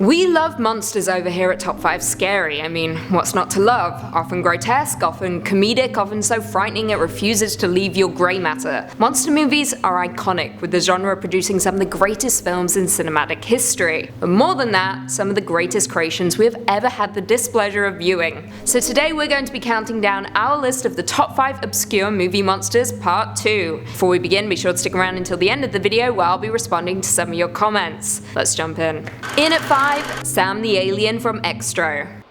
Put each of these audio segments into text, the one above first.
We love monsters over here at Top 5 Scary. I mean, what's not to love? Often grotesque, often comedic, often so frightening it refuses to leave your grey matter. Monster movies are iconic, with the genre producing some of the greatest films in cinematic history. But more than that, some of the greatest creations we have ever had the displeasure of viewing. So today we're going to be counting down our list of the top 5 obscure movie monsters part 2. Before we begin, be sure to stick around until the end of the video where I'll be responding to some of your comments. Let's jump in. In at 5, Sam the Alien from Extro.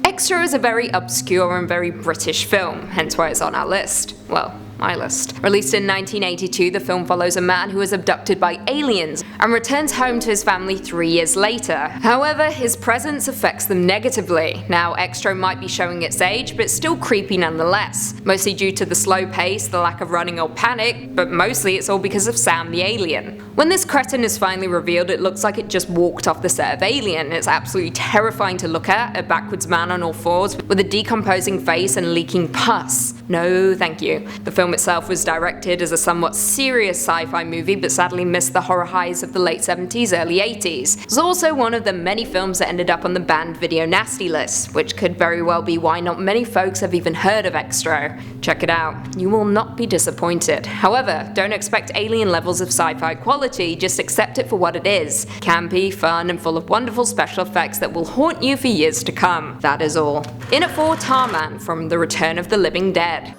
Extra is a very obscure and very British film, hence why it's on our list. Well, my list. Released in 1982, the film follows a man who is abducted by aliens and returns home to his family 3 years later. However, his presence affects them negatively. Now, Extra might be showing its age, but it's still creepy nonetheless. Mostly due to the slow pace, the lack of running or panic, but mostly it's all because of Sam the Alien. When this cretin is finally revealed, it looks like it just walked off the set of Alien. It's absolutely terrifying to look at, a backwards man on all fours with a decomposing face and leaking pus. No, thank you. The film itself was directed as a somewhat serious sci-fi movie, but sadly missed the horror highs of the late 70s, early 80s. It was also one of the many films that ended up on the banned video nasty list, which could very well be why not many folks have even heard of Extra. Check it out. You will not be disappointed. However, don't expect alien levels of sci-fi quality, just accept it for what it is. Campy, fun, and full of wonderful special effects that will haunt you for years to come. That is all. In at 4, Tarman from The Return of the Living Dead.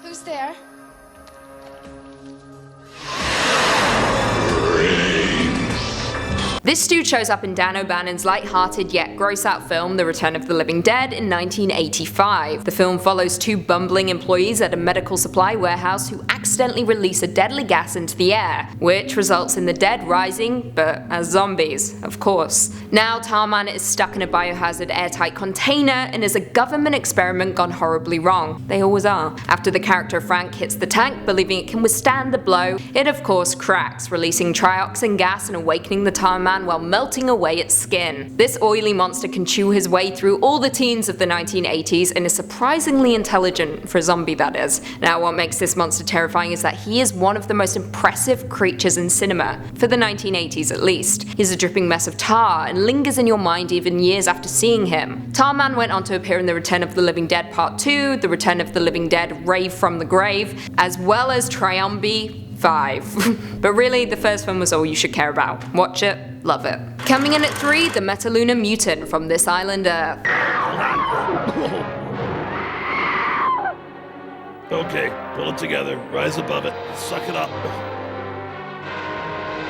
Who's there? This dude shows up in Dan O'Bannon's light-hearted yet gross-out film The Return of the Living Dead in 1985. The film follows 2 bumbling employees at a medical supply warehouse who accidentally release a deadly gas into the air, which results in the dead rising, but as zombies, of course. Now Tarman is stuck in a biohazard airtight container and is a government experiment gone horribly wrong. They always are. After the character Frank hits the tank, believing it can withstand the blow, it of course cracks, releasing trioxin gas and awakening the Tarman while melting away its skin. This oily monster can chew his way through all the teens of the 1980s and is surprisingly intelligent, for a zombie that is. Now what makes this monster terrifying is that he is one of the most impressive creatures in cinema, for the 1980s at least. He's a dripping mess of tar and lingers in your mind even years after seeing him. Tarman went on to appear in The Return of the Living Dead Part 2, The Return of the Living Dead Rave from the Grave, as well as Triumbi 5. But really, the first one was all you should care about. Watch it, love it. Coming in at 3, the Metalunar Mutant from This Island Earth. Okay, pull it together, rise above it, suck it up.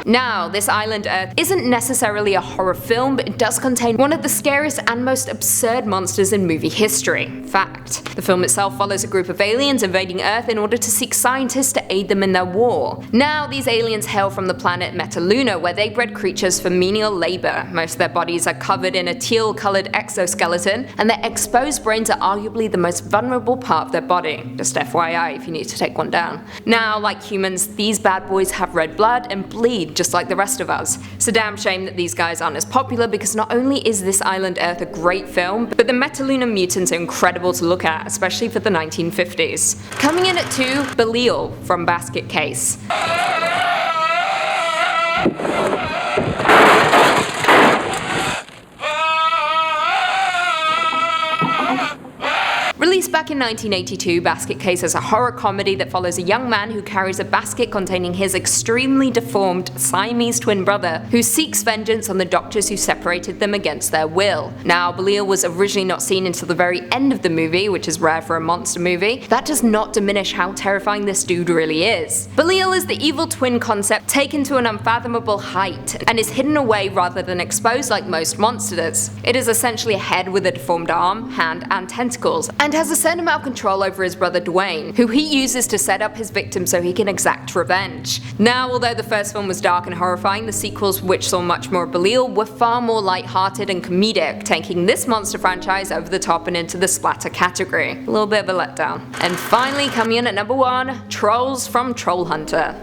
Now, This Island Earth isn't necessarily a horror film, but it does contain one of the scariest and most absurd monsters in movie history. Fact. The film itself follows a group of aliens invading Earth in order to seek scientists to aid them in their war. Now, these aliens hail from the planet Metaluna, where they bred creatures for menial labor. Most of their bodies are covered in a teal-colored exoskeleton, and their exposed brains are arguably the most vulnerable part of their body. Just FYI if you need to take one down. Now, like humans, these bad boys have red blood and bleed just like the rest of us. It's a damn shame that these guys aren't as popular, because not only is This Island Earth a great film, but the Metalunar mutants are incredible to look at, especially for the 1950s. Coming in at 2, Belial from Basketcase. Released back in 1982, Basketcase is a horror comedy that follows a young man who carries a basket containing his extremely deformed Siamese twin brother, who seeks vengeance on the doctors who separated them against their will. Now, Belial was originally not seen until the very end of the movie, which is rare for a monster movie. That does not diminish how terrifying this dude really is. Belial is the evil twin concept taken to an unfathomable height, and is hidden away rather than exposed like most monsters. It is essentially a head with a deformed arm, hand, and tentacles, and has a certain amount of control over his brother Dwayne, who he uses to set up his victim so he can exact revenge. Now, although the first film was dark and horrifying, the sequels, which saw much more of Belial, were far more light-hearted and comedic, taking this monster franchise over the top and into the splatter category. A little bit of a letdown. And finally, coming in at number 1, Trolls from Troll Hunter.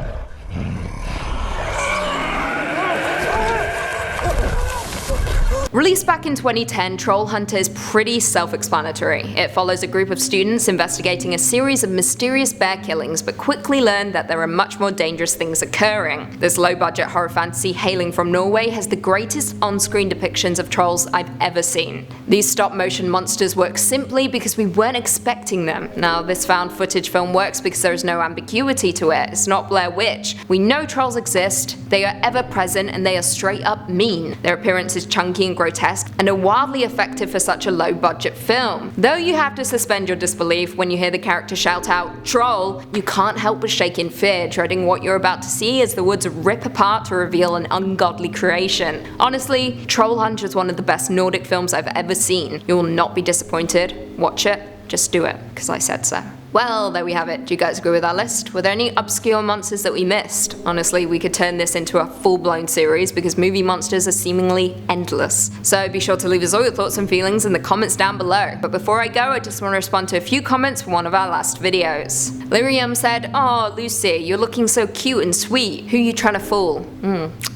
Released back in 2010, Troll Hunter is pretty self-explanatory. It follows a group of students investigating a series of mysterious bear killings, but quickly learn that there are much more dangerous things occurring. This low-budget horror fantasy hailing from Norway has the greatest on-screen depictions of trolls I've ever seen. These stop-motion monsters work simply because we weren't expecting them. Now, this found footage film works because there is no ambiguity to it. It's not Blair Witch. We know trolls exist, they are ever present, and they are straight up mean. Their appearance is chunky and grotesque, and are wildly effective for such a low-budget film. Though you have to suspend your disbelief when you hear the character shout out, "Troll," you can't help but shake in fear, dreading what you're about to see as the woods rip apart to reveal an ungodly creation. Honestly, Troll Hunter is one of the best Nordic films I've ever seen. You will not be disappointed. Watch it. Just do it, because I said so. Well, there we have it. Do you guys agree with our list? Were there any obscure monsters that we missed? Honestly, we could turn this into a full-blown series because movie monsters are seemingly endless. So be sure to leave us all your thoughts and feelings in the comments down below. But before I go, I just want to respond to a few comments from one of our last videos. Lyrium said, "Oh, Lucy, you're looking so cute and sweet. Who you trying to fool?"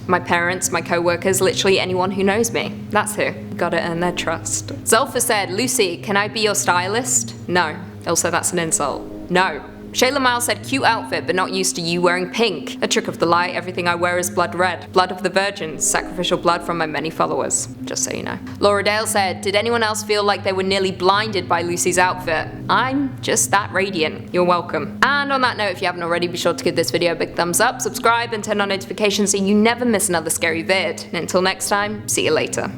My parents, my co-workers, literally anyone who knows me. That's who. Gotta earn their trust. Zulfa said, "Lucy, can I be your stylist?" No. Also, that's an insult. No. Shayla Miles said, "Cute outfit, but not used to you wearing pink. A trick of the light, everything I wear is blood red. Blood of the virgins, sacrificial blood from my many followers." Just so you know. Laura Dale said, "Did anyone else feel like they were nearly blinded by Lucy's outfit? I'm just that radiant. You're welcome." And on that note, if you haven't already, be sure to give this video a big thumbs up, subscribe, and turn on notifications so you never miss another scary vid. And until next time, see you later.